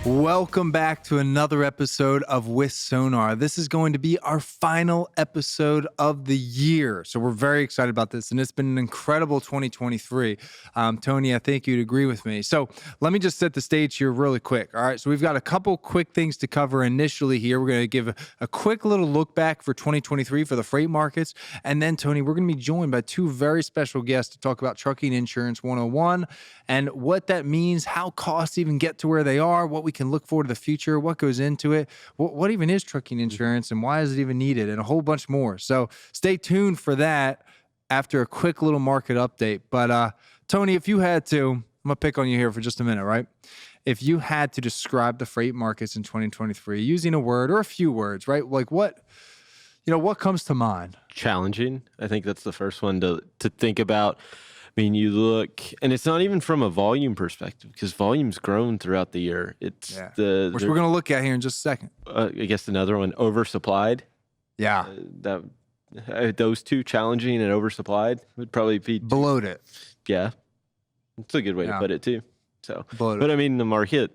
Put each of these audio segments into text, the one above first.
Welcome back to another episode of With Sonar. This is going to be our final episode of the year. So we're very excited about this, and it's been an incredible 2023. Tony, I think you'd agree with me. So let me just set the stage here really quick. All right, so we've got a couple quick things to cover initially here. We're going to give a quick little look back for 2023 for the freight markets. And then, Tony, we're going to be joined by two very special guests to talk about Trucking Insurance 101 and what that means, how costs even get to where they are, what we can look forward to the future, what goes into it, what even is trucking insurance, and why is it even needed, and a whole bunch more. So stay tuned for that after a quick little market update. But Tony, if you had to, I'm going to pick on you here for just a minute, right? If you had to describe the freight markets in 2023 using a word or a few words, right? Like what comes to mind? Challenging. I think that's the first one to think about. I mean, you look, and it's not even from a volume perspective because volume's grown throughout the year. It's which we're going to look at here in just a second. I guess another one, oversupplied. Yeah. Those two, challenging and oversupplied, would probably be bloated. Yeah. It's a good way to put it too. So, bloated. But I mean, the market,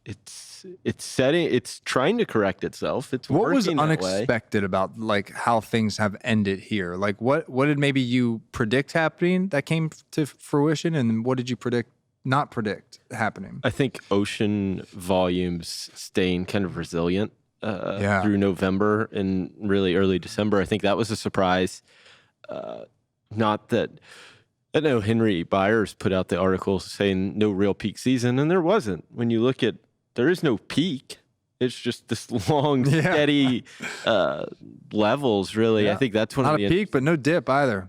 it's trying to correct itself. It's what was working unexpected about like how things have ended here? Like what did maybe you predict happening that came to fruition, and what did you not predict happening? I think ocean volumes staying kind of resilient through November and really early December. I think that was a surprise. Not that I know Henry Byers put out the article saying no real peak season, and there wasn't. When you look at, there is no peak. It's just this long, steady levels, really. Yeah. I think that's one not of the... Not a peak, but no dip either.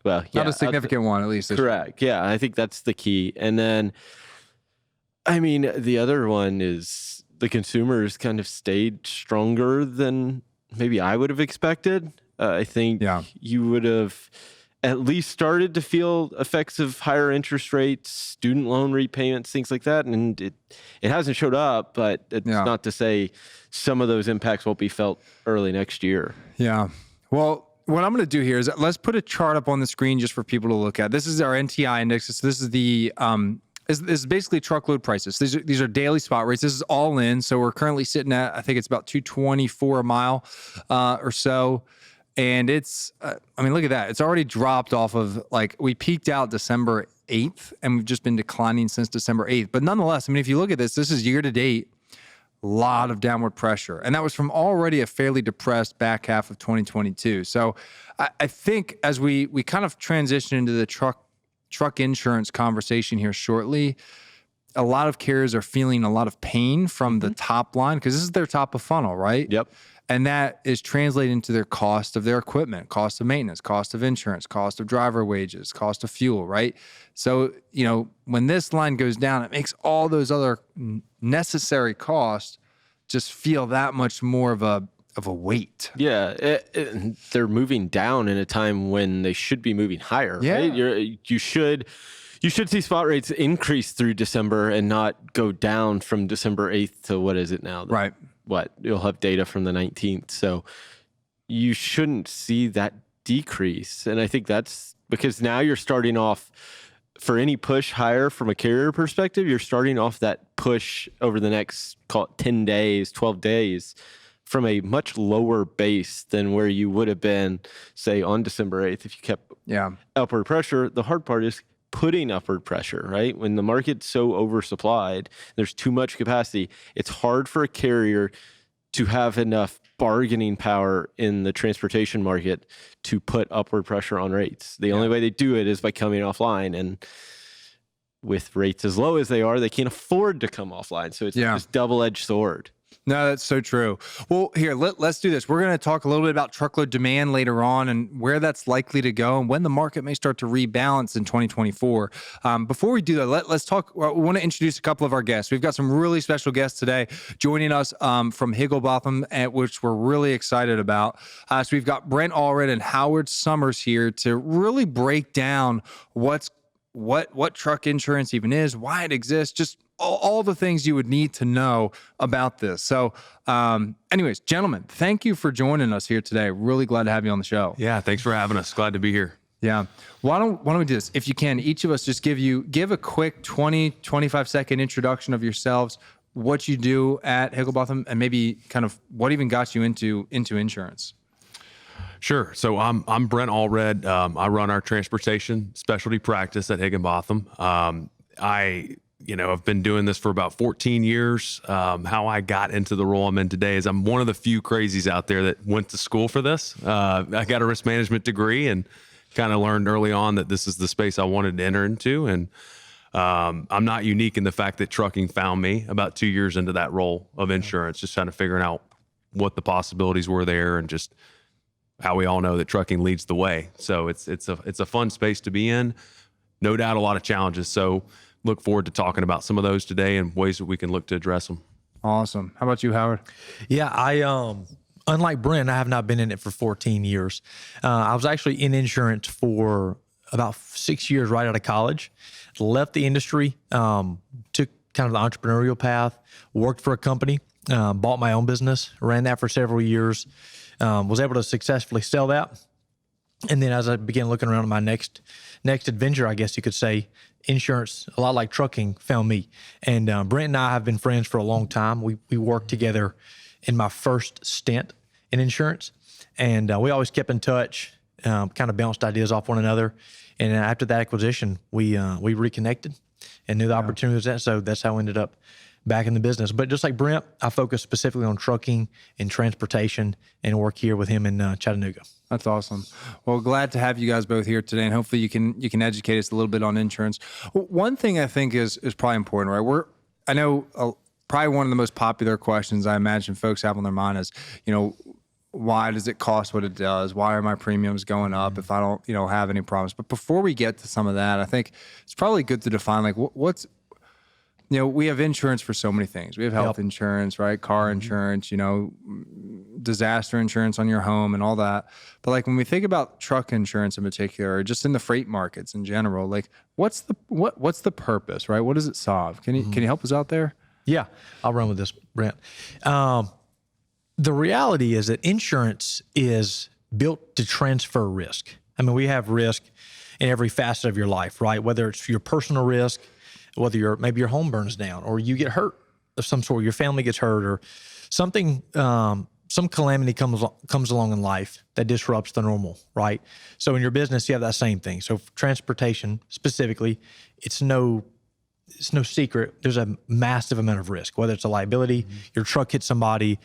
Well, not a significant one, at least. Correct. Yeah, I think that's the key. And then, I mean, the other one is the consumers kind of stayed stronger than maybe I would have expected. I think you would have at least started to feel effects of higher interest rates, student loan repayments, things like that. And it hasn't showed up, but it's not to say some of those impacts won't be felt early next year. Yeah. Well, what I'm going to do here is let's put a chart up on the screen just for people to look at. This is our NTI index. So this is the this is basically truckload prices. These are daily spot rates. This is all in. So we're currently sitting at, I think it's about $224 a mile or so. And it's, I mean, look at that. It's already dropped off of, like, we peaked out December 8th, and we've just been declining since December 8th. But nonetheless, I mean, if you look at this is year to date, a lot of downward pressure. And that was from already a fairly depressed back half of 2022. So I think as we kind of transition into the truck insurance conversation here shortly, a lot of carriers are feeling a lot of pain from the top line because this is their top of funnel, right? Yep. And that is translated into their cost of their equipment, cost of maintenance, cost of insurance, cost of driver wages, cost of fuel, right? So, when this line goes down, it makes all those other necessary costs just feel that much more of a weight. Yeah, they're moving down in a time when they should be moving higher, right? You should see spot rates increase through December and not go down from December 8th to what is it now? Right. You'll have data from the 19th. So you shouldn't see that decrease. And I think that's because now you're starting off for any push higher from a carrier perspective, you're starting off that push over the next, call it 10 days, 12 days from a much lower base than where you would have been, say, on December 8th if you kept upward pressure. The hard part is putting upward pressure, right? When the market's so oversupplied, there's too much capacity, it's hard for a carrier to have enough bargaining power in the transportation market to put upward pressure on rates. The only way they do it is by coming offline. And with rates as low as they are, they can't afford to come offline. So it's this double-edged sword. No, that's so true. Well, here, let's do this. We're going to talk a little bit about truckload demand later on and where that's likely to go and when the market may start to rebalance in 2024. Before we do that, let's talk. We want to introduce a couple of our guests. We've got some really special guests today joining us from Higginbotham, which we're really excited about. So we've got Brent Allred and Howard Summers here to really break down what truck insurance even is, why it exists, just all the things you would need to know about this. So anyways, gentlemen, thank you for joining us here today. Really glad to have you on the show. Yeah, thanks for having us. Glad to be here. Yeah. Why don't we do this? If you can, each of us just give a quick 20, 25-second introduction of yourselves, what you do at Higginbotham, and maybe kind of what even got you into insurance. Sure. So I'm Brent Allred. I run our transportation specialty practice at Higginbotham. I've been doing this for about 14 years. How I got into the role I'm in today is I'm one of the few crazies out there that went to school for this. I got a risk management degree and kind of learned early on that this is the space I wanted to enter into. And I'm not unique in the fact that trucking found me about 2 years into that role of insurance, just kind of figuring out what the possibilities were there and just how we all know that trucking leads the way. So it's a fun space to be in. No doubt a lot of challenges. So look forward to talking about some of those today and ways that we can look to address them. Awesome. How about you, Howard? Yeah, unlike Brent, I have not been in it for 14 years. I was actually in insurance for about 6 years right out of college. Left the industry, took kind of the entrepreneurial path, worked for a company, bought my own business, ran that for several years, was able to successfully sell that. And then as I began looking around at my next adventure, I guess you could say, insurance, a lot like trucking, found me. And Brent and I have been friends for a long time. We worked together in my first stint in insurance, and we always kept in touch, kind of bounced ideas off one another. And after that acquisition, we reconnected and knew the opportunity was there. So that's how we ended up back in the business. But just like Brent, I focus specifically on trucking and transportation and work here with him in Chattanooga. That's awesome. Well, glad to have you guys both here today, and hopefully you can educate us a little bit on insurance. One thing I think is probably important, right? I know probably one of the most popular questions I imagine folks have on their mind is, why does it cost what it does? Why are my premiums going up if I don't, have any problems? But before we get to some of that, I think it's probably good to define like what's we have insurance for so many things. We have health insurance, right? Car insurance, disaster insurance on your home and all that. But like when we think about truck insurance in particular, or just in the freight markets in general, like what's the purpose, right? What does it solve? Can you help us out there? Yeah, I'll run with this, Brent. The reality is that insurance is built to transfer risk. I mean, we have risk in every facet of your life, right? Whether it's your personal risk, whether maybe your home burns down, or you get hurt of some sort, your family gets hurt, or something, some calamity comes along in life that disrupts the normal, right? So in your business, you have that same thing. So for transportation specifically, it's no secret. There's a massive amount of risk, whether it's a liability, your truck hits somebody,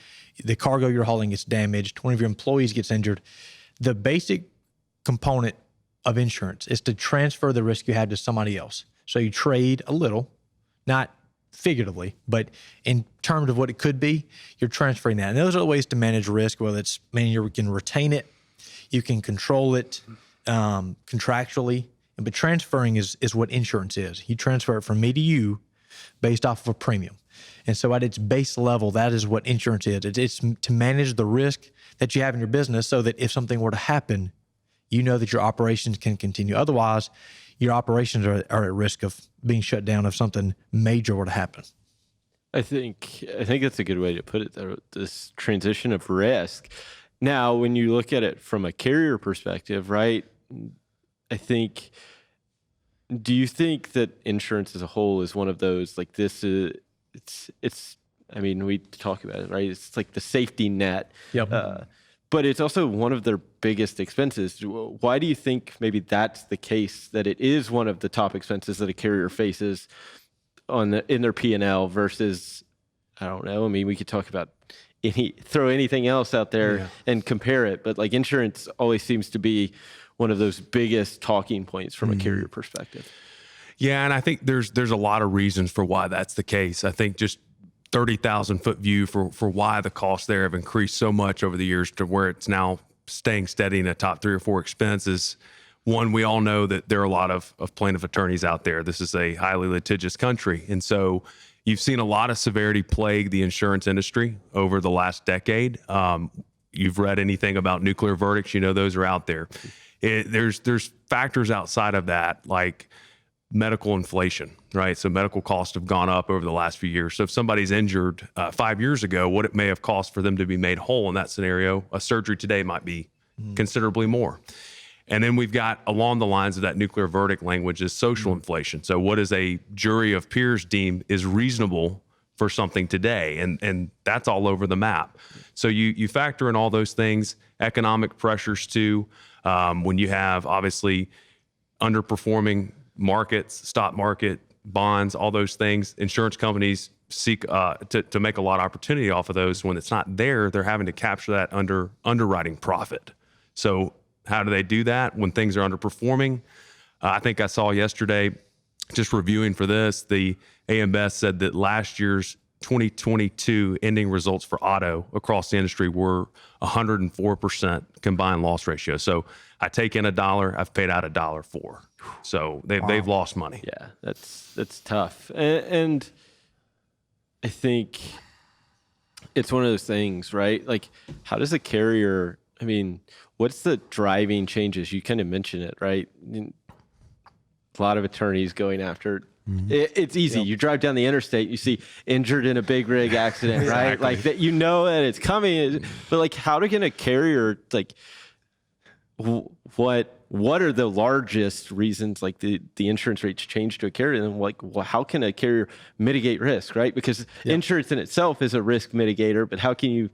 the cargo you're hauling gets damaged, one of your employees gets injured. The basic component of insurance is to transfer the risk you have to somebody else. So you trade a little, not figuratively, but in terms of what it could be, you're transferring that. And those are the ways to manage risk, whether it's, you can retain it, you can control it contractually, but transferring is what insurance is. You transfer it from me to you based off of a premium. And so at its base level, that is what insurance is. It's to manage the risk that you have in your business so that if something were to happen, you know that your operations can continue. Otherwise, your operations are at risk of being shut down if something major were to happen. I think that's a good way to put it there, this transition of risk. Now, when you look at it from a carrier perspective, right, do you think that insurance as a whole is one of those, like this is, we talk about it, right? It's like the safety net. Yep. But it's also one of their biggest expenses. Why do you think maybe that's the case, that it is one of the top expenses that a carrier faces in their P&L versus, I don't know, we could talk about throw anything else out there and compare it, but like insurance always seems to be one of those biggest talking points from a carrier perspective. Yeah, and I think there's a lot of reasons for why that's the case. I think just 30,000 foot view for why the costs there have increased so much over the years to where it's now staying steady in a top 3 or 4 expenses. One, we all know that there are a lot of plaintiff attorneys out there. This is a highly litigious country. And so you've seen a lot of severity plague the insurance industry over the last decade. You've read anything about nuclear verdicts, those are out there. There's factors outside of that, like medical inflation, right? So medical costs have gone up over the last few years. So if somebody's injured 5 years ago, what it may have cost for them to be made whole in that scenario, a surgery today might be considerably more. And then we've got along the lines of that nuclear verdict language is social inflation. So what does a jury of peers deem is reasonable for something today? And that's all over the map. So you factor in all those things, economic pressures too. When you have obviously underperforming markets, stock market, bonds, all those things, insurance companies seek to make a lot of opportunity off of those. When it's not there, they're having to capture that underwriting profit. So how do they do that when things are underperforming? I think I saw yesterday, just reviewing for this, the AM Best said that last year's 2022 ending results for auto across the industry were 104% combined loss ratio. So I take in $1, I've paid out $1.04. So they've lost money. Yeah, that's tough. And I think it's one of those things, right? Like, how does a carrier, I mean, what's the driving changes? You kind of mentioned it, right? A lot of attorneys going after it's easy. Yep. You drive down the interstate, you see injured in a big rig accident, right? Exactly. Like that, you know that it's coming. But like, how can a carrier, like, what are the largest reasons like the insurance rates change to a carrier? And like, well, how can a carrier mitigate risk, right? Because insurance in itself is a risk mitigator, but how can you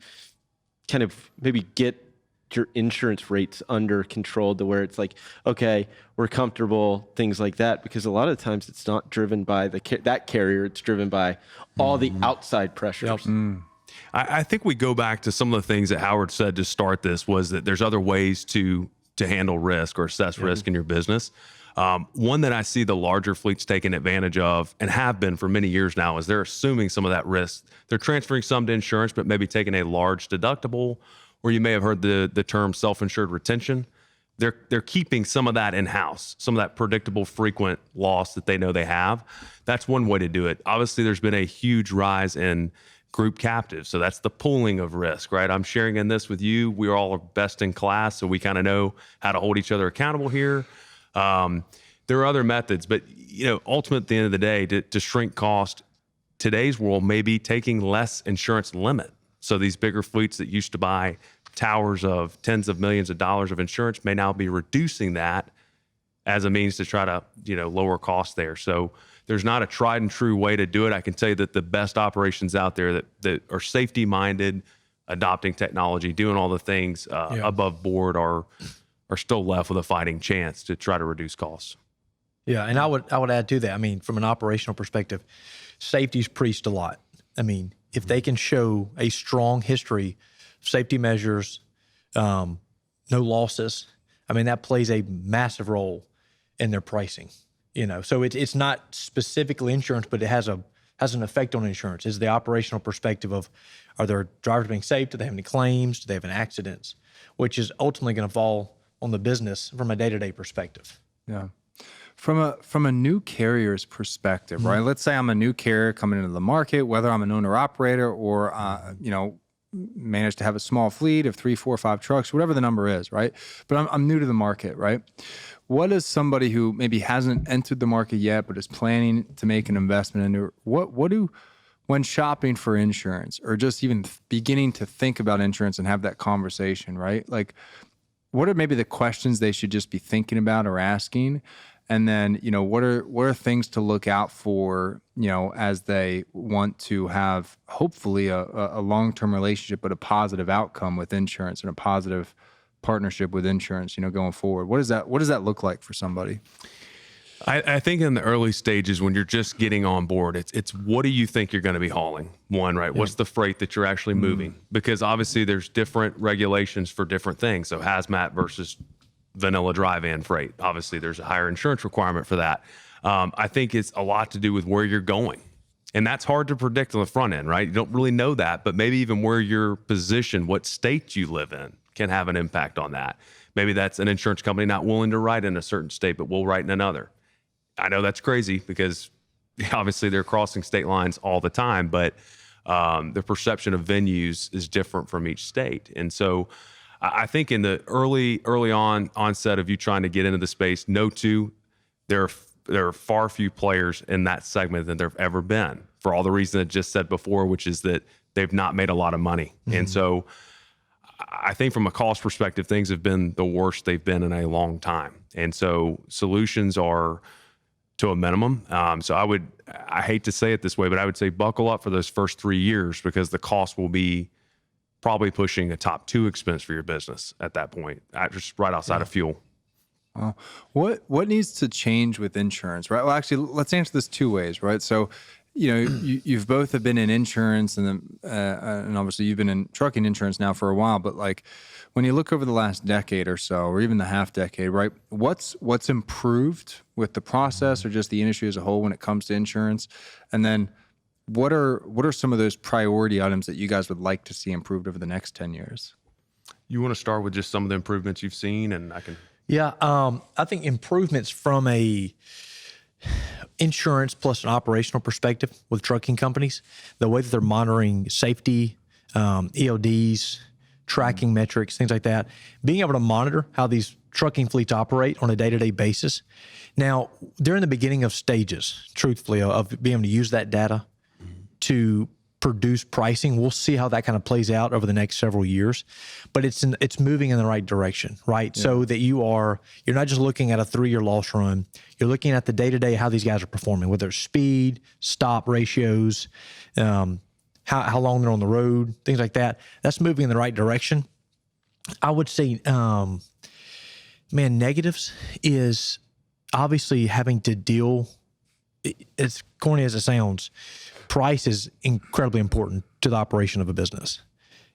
kind of maybe get your insurance rates under control to where it's like, okay, we're comfortable, things like that? Because a lot of times it's not driven by that carrier, it's driven by all the outside pressures. Yep. I think we go back to some of the things that Howard said to start this, was that there's other ways to handle risk or assess risk in your business. One that I see the larger fleets taking advantage of, and have been for many years now, is they're assuming some of that risk. They're transferring some to insurance, but maybe taking a large deductible, or you may have heard the term self-insured retention. They're keeping some of that in-house, some of that predictable, frequent loss that they know they have. That's one way to do it. Obviously, there's been a huge rise in group captives. So that's the pooling of risk, right? I'm sharing in this with you. We are all best in class, so we kind of know how to hold each other accountable here. There are other methods, but ultimately at the end of the day, to shrink cost, today's world may be taking less insurance limit. So these bigger fleets that used to buy towers of tens of millions of dollars of insurance may now be reducing that as a means to try to lower costs there. So there's not a tried and true way to do it. I can tell you that the best operations out there that are safety minded, adopting technology, doing all the things above board are still left with a fighting chance to try to reduce costs. Yeah, and I would add to that. I mean, from an operational perspective, safety's preached a lot. I mean, if they can show a strong history of safety measures, no losses, I mean, that plays a massive role in their pricing. So it's not specifically insurance, but it has an effect on insurance. Is the operational perspective of, are their drivers being safe? Do they have any claims? Do they have any accidents? Which is ultimately going to fall on the business from a day-to-day perspective. Yeah. From a new carrier's perspective, right? Let's say I'm a new carrier coming into the market, whether I'm an owner operator or manage to have a small fleet of 3, 4, 5 trucks, whatever the number is, right? But I'm new to the market, right? What is somebody who maybe hasn't entered the market yet but is planning to make an investment into when shopping for insurance, or just even beginning to think about insurance and have that conversation, right? Like, what are maybe the questions they should just be thinking about or asking? And then, what are things to look out for, as they want to have hopefully a long-term relationship, but a positive outcome with insurance and a positive partnership with insurance, going forward? What does that look like for somebody? I think in the early stages, when you're just getting on board, it's what do you think you're going to be hauling? One, right? Yeah. What's the freight that you're actually moving? Because obviously there's different regulations for different things. So hazmat versus vanilla dry-van freight. Obviously there's a higher insurance requirement for that. I think it's a lot to do with where you're going. And that's hard to predict on the front end, right? You don't really know that, but maybe even where you're positioned, what state you live in, can have an impact on that. Maybe that's an insurance company not willing to write in a certain state, but will write in another. I know that's crazy because obviously they're crossing state lines all the time, but the perception of venues is different from each state. And so I think in the early onset of you trying to get into the space, there are far few players in that segment than there have ever been, for all the reasons I just said before, which is that they've not made a lot of money. And so I think from a cost perspective, things have been the worst they've been in a long time. And so solutions are to a minimum. So I hate to say it this way, but I would say buckle up for those first 3 years, because the cost will be probably pushing a top 2 expense for your business at that point, just right outside of fuel. What needs to change with insurance, right? Well, actually, let's answer this 2 ways, right? So, you've both have been in insurance, and obviously you've been in trucking insurance now for a while. But like, when you look over the last decade or so, or even the half decade, right? What's improved with the process, or just the industry as a whole when it comes to insurance? And then, what are some of those priority items that you guys would like to see improved over the next 10 years? You want to start with just some of the improvements you've seen, and I can. Yeah, I think improvements from a insurance plus an operational perspective with trucking companies, the way that they're monitoring safety, ELDs, tracking metrics, things like that, being able to monitor how these trucking fleets operate on a day-to-day basis. Now, they're in the beginning of stages, truthfully, of being able to use that data to produce pricing. We'll see how that kind of plays out over the next several years, but it's moving in the right direction, right? Yeah. So that you're not just looking at a 3-year loss run, you're looking at the day-to-day, how these guys are performing, whether it's speed, stop ratios, how long they're on the road, things like that. That's moving in the right direction. I would say, negatives is obviously having to deal, as corny as it sounds, price is incredibly important to the operation of a business.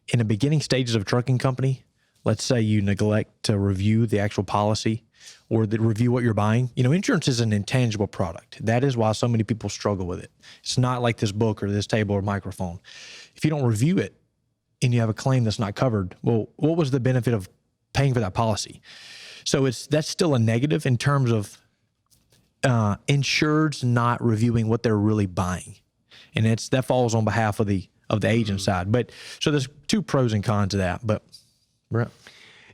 In the beginning stages of a trucking company, let's say you neglect to review the actual policy or review what you're buying. Insurance is an intangible product. That is why so many people struggle with it. It's not like this book or this table or microphone. If you don't review it and you have a claim that's not covered, well, what was the benefit of paying for that policy? So that's still a negative in terms of insureds not reviewing what they're really buying. And that falls on behalf of the agent side. But so there's 2 pros and cons to that. But Brent?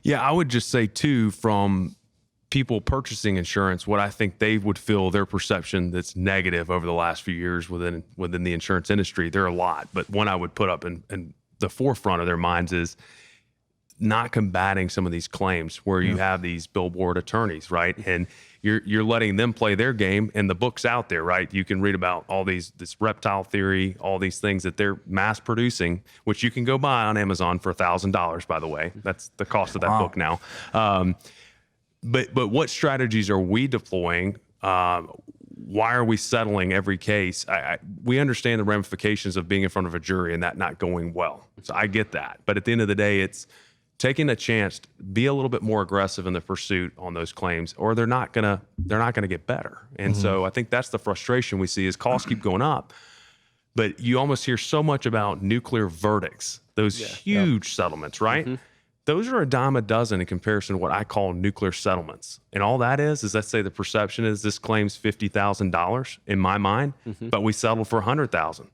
Yeah, I would just say too, from people purchasing insurance, what I think they would feel their perception that's negative over the last few years within the insurance industry. There are a lot, but one I would put up in the forefront of their minds is not combating some of these claims where you have these billboard attorneys, right? And you're letting them play their game, and the book's out there, right? You can read about all this reptile theory, all these things that they're mass producing, which you can go buy on Amazon for $1,000, by the way. That's the cost of that book now. But what strategies are we deploying? Why are we settling every case? We understand the ramifications of being in front of a jury and that not going well. So I get that. But at the end of the day, it's taking a chance to be a little bit more aggressive in the pursuit on those claims, or they're not gonna get better. And so I think that's the frustration we see, is costs keep going up. But you almost hear so much about nuclear verdicts, those huge settlements, right? Mm-hmm. Those are a dime a dozen in comparison to what I call nuclear settlements. And all that is let's say the perception is this claim's $50,000 in my mind, but we settled for $100,000.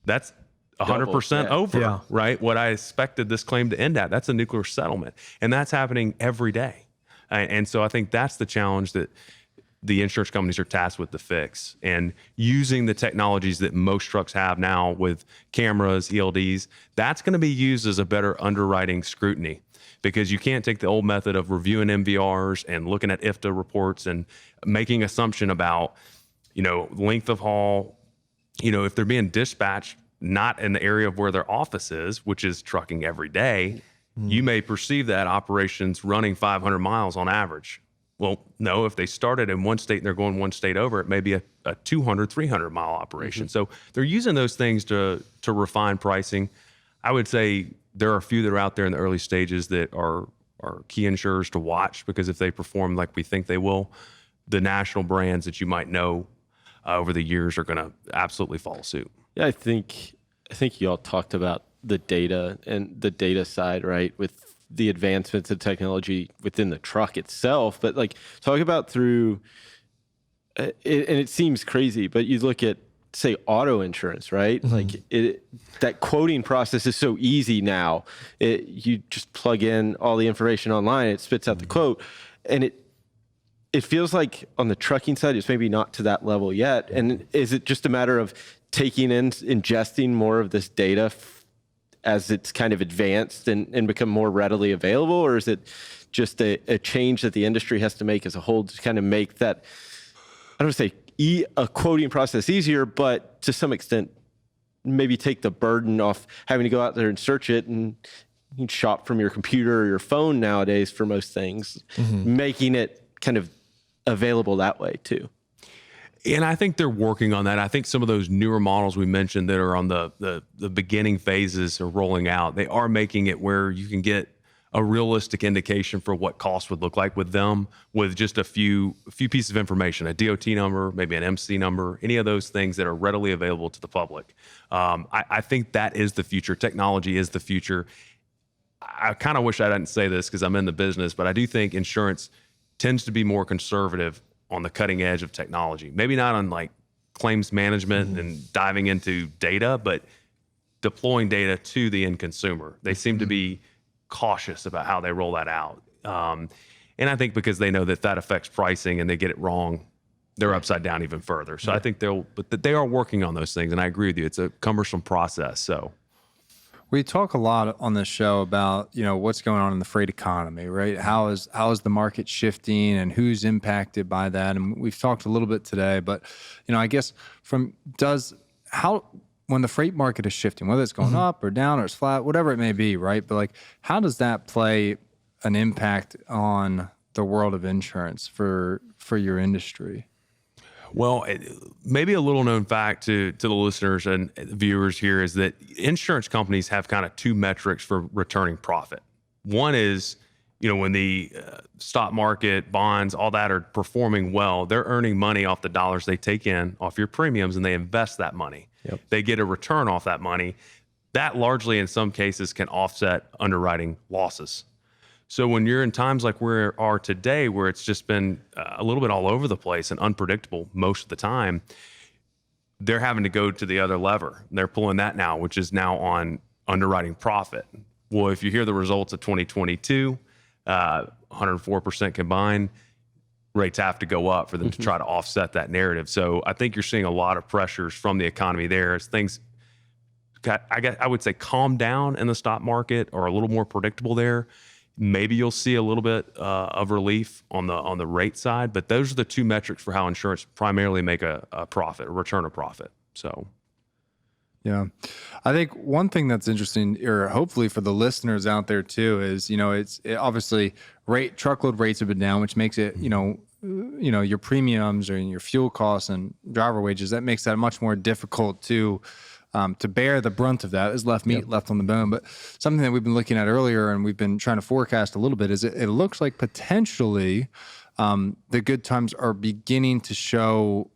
That's 100% over, right? What I expected this claim to end at. That's a nuclear settlement. And that's happening every day. And so I think that's the challenge that the insurance companies are tasked with to fix. And using the technologies that most trucks have now with cameras, ELDs, that's going to be used as a better underwriting scrutiny, because you can't take the old method of reviewing MVRs and looking at IFTA reports and making assumption about, length of haul, if they're being dispatched not in the area of where their office is, which is trucking every day, you may perceive that operation's running 500 miles on average. Well, no, if they started in one state and they're going one state over, it may be a 200, 300 mile operation. So they're using those things to refine pricing. I would say there are a few that are out there in the early stages that are key insurers to watch, because if they perform like we think they will, the national brands that you might know over the years are going to absolutely follow suit. Yeah, I think you all talked about the data and the data side, right, with the advancements in technology within the truck itself. But talk about through, and it seems crazy, but you look at, say, auto insurance, right? That quoting process is so easy now. You just plug in all the information online, it spits out the quote, and it feels like on the trucking side, it's maybe not to that level yet. And is it just a matter of ingesting more of this data as it's kind of advanced and become more readily available? Or is it just a change that the industry has to make as a whole to kind of make that, I don't want to say a quoting process easier, but to some extent, maybe take the burden off having to go out there and search it, and you can shop from your computer or your phone nowadays for most things, making it kind of available that way too. And I think they're working on that. I think some of those newer models we mentioned that are on the beginning phases are rolling out. They are making it where you can get a realistic indication for what costs would look like with them, with just a few pieces of information, a DOT number, maybe an MC number, any of those things that are readily available to the public. I think that is the future. Technology is the future. I kind of wish I didn't say this because I'm in the business, but I do think insurance tends to be more conservative on the cutting edge of technology. Maybe not on like claims management and diving into data, but deploying data to the end consumer. They seem to be cautious about how they roll that out. And I think because they know that affects pricing and they get it wrong, they're upside down even further. So I think they are working on those things. And I agree with you. It's a cumbersome process. So we talk a lot on this show about, what's going on in the freight economy, right? How is the market shifting and who's impacted by that? And we've talked a little bit today, but, I guess when the freight market is shifting, whether it's going up or down or it's flat, whatever it may be, right? But like, how does that play an impact on the world of insurance for your industry? Well, maybe a little known fact to the listeners and viewers here is that insurance companies have kind of two metrics for returning profit. One is, when the stock market, bonds, all that are performing well, they're earning money off the dollars they take in off your premiums, and they invest that money. Yep. They get a return off that money. That largely, in some cases, can offset underwriting losses. So when you're in times like we are today, where it's just been a little bit all over the place and unpredictable most of the time, they're having to go to the other lever. They're pulling that now, which is now on underwriting profit. Well, if you hear the results of 2022, 104% combined, rates have to go up for them to try to offset that narrative. So I think you're seeing a lot of pressures from the economy there as things I would say calm down in the stock market or a little more predictable there. Maybe you'll see a little bit of relief on the rate side, but those are the two metrics for how insurance primarily make a profit, a return of profit. So, yeah, I think one thing that's interesting, or hopefully for the listeners out there too, is obviously truckload rates have been down, which makes it your premiums or your fuel costs and driver wages. That makes that much more difficult to bear the brunt of that. Is left meat left on the bone. But something that we've been looking at earlier and we've been trying to forecast a little bit is it looks like potentially the good times are beginning to show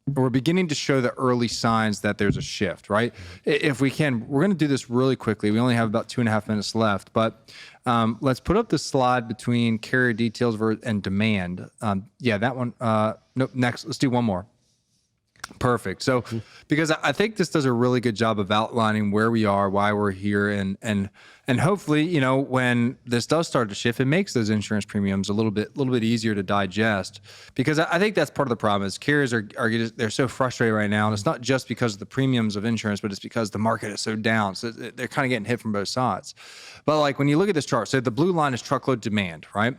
we're beginning to show the early signs that there's a shift, right? If we can, we're going to do this really quickly. We only have about 2.5 minutes left, but let's put up the slide between carrier details and demand. That one. Nope. Next, let's do one more. Perfect. So, because I think this does a really good job of outlining where we are, why we're here, and hopefully, when this does start to shift, it makes those insurance premiums a little bit easier to digest. Because I think that's part of the problem is carriers they're so frustrated right now, and it's not just because of the premiums of insurance, but it's because the market is so down. So they're kind of getting hit from both sides. But like when you look at this chart, so the blue line is truckload demand, right?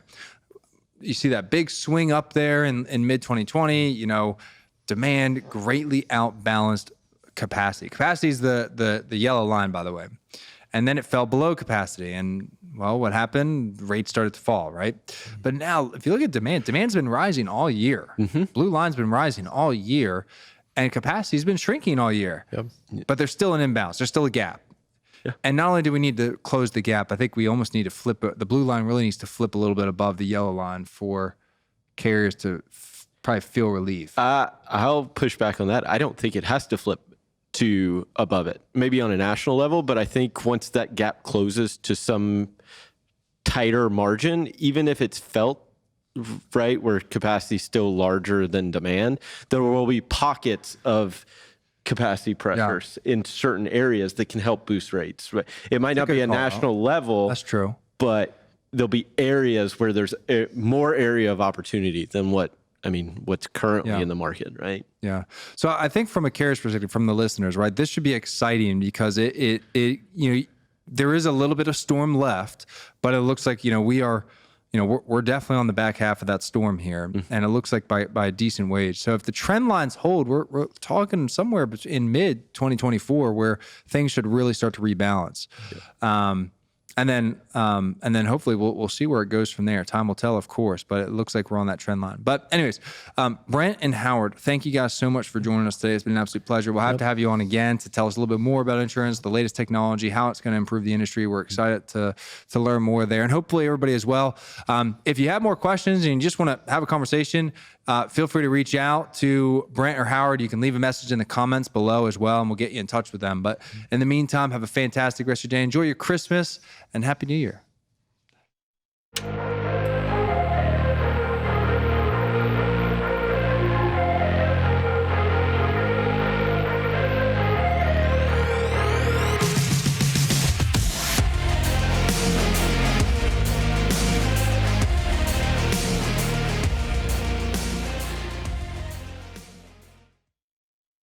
You see that big swing up there in mid 2020. Demand greatly outbalanced capacity. Capacity is the yellow line, by the way. And then it fell below capacity. And, well, what happened? Rates started to fall, right? But now, if you look at demand's been rising all year. Blue line's been rising all year. And capacity's been shrinking all year. Yep. But there's still an imbalance. There's still a gap. Yeah. And not only do we need to close the gap, I think we almost need to flip it. The blue line really needs to flip a little bit above the yellow line for carriers to probably feel relief. I'll push back on that. I don't think it has to flip to above it, maybe on a national level, but I think once that gap closes to some tighter margin, even if it's felt right where capacity is still larger than demand, there will be pockets of capacity pressures in certain areas that can help boost rates. Right? It might not be a national level. That's true. But there'll be areas where there's more area of opportunity than what's currently in the market, right? Yeah. So I think from a carrier's perspective, from the listeners, right, this should be exciting because it there is a little bit of storm left, but it looks like, we're definitely on the back half of that storm here, and it looks like by a decent wage. So if the trend lines hold, we're talking somewhere in mid 2024 where things should really start to rebalance. And then hopefully we'll see where it goes from there. Time will tell, of course, but it looks like we're on that trend line. But anyways, Brent and Howard, thank you guys so much for joining us today. It's been an absolute pleasure. We'll have to have you on again to tell us a little bit more about insurance, the latest technology, how it's going to improve the industry. We're excited to learn more there, and hopefully everybody as well. If you have more questions and you just want to have a conversation, feel free to reach out to Brent or Howard. You can leave a message in the comments below as well, and we'll get you in touch with them. But in the meantime, have a fantastic rest of your day. Enjoy your Christmas, and Happy New Year.